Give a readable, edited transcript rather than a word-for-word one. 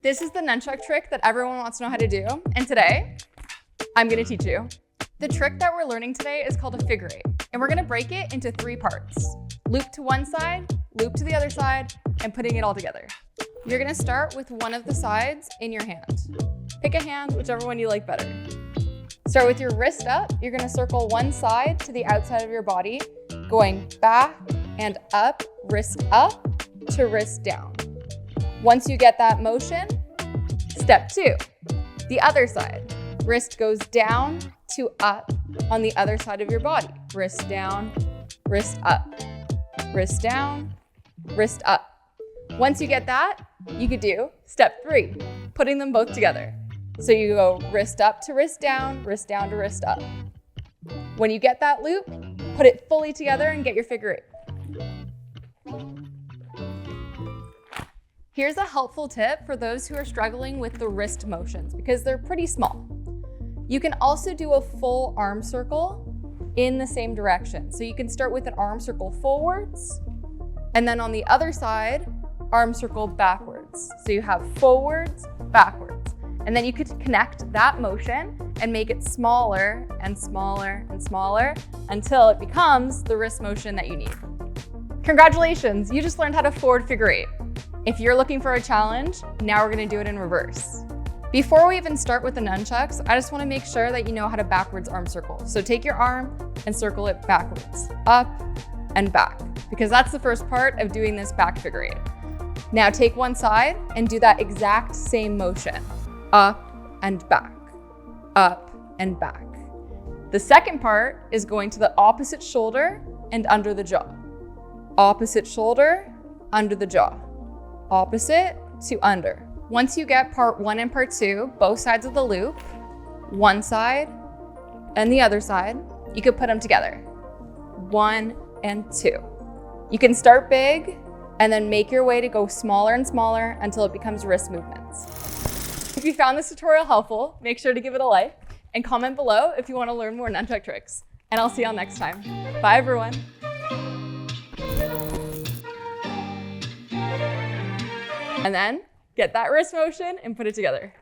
This is the nunchuck trick that everyone wants to know how to do, and today, I'm gonna teach you. The trick that we're learning today is called a figure eight, and we're gonna break it into 3 parts. Loop to one side, loop to the other side, and putting it all together. You're gonna start with one of the sides in your hand. Pick a hand, whichever one you like better. Start with your wrist up. You're gonna circle one side to the outside of your body, going back and up to wrist down. Once you get that motion, step 2, the other side. Wrist goes down to up on the other side of your body. Wrist down, wrist up, wrist down, wrist up. Once you get that, you could do step 3, putting them both together. So you go wrist up to wrist down to wrist up. When you get that loop, put it fully together and get your figure eight. Here's a helpful tip for those who are struggling with the wrist motions because they're pretty small. You can also do a full arm circle in the same direction. So you can start with an arm circle forwards, and then on the other side, arm circle backwards. So you have forwards, backwards. And then you could connect that motion and make it smaller and smaller and smaller until it becomes the wrist motion that you need. Congratulations, you just learned how to forward figure eight. If you're looking for a challenge, now we're gonna do it in reverse. Before we even start with the nunchucks, I just wanna make sure that you know how to backwards arm circle. So take your arm and circle it backwards, up and back, because that's the first part of doing this back figure eight. Now take one side and do that exact same motion, up and back, up and back. The second part is going to the opposite shoulder and under the jaw. Opposite shoulder, under the jaw. Opposite to under. Once you get part 1 and part 2, both sides of the loop, one side and the other side, you could put them together. 1 and 2. You can start big and then make your way to go smaller and smaller until it becomes wrist movements. If you found this tutorial helpful, make sure to give it a like and comment below if you want to learn more nunchuck tricks. And I'll see y'all next time. Bye everyone. And then get that wrist motion and put it together.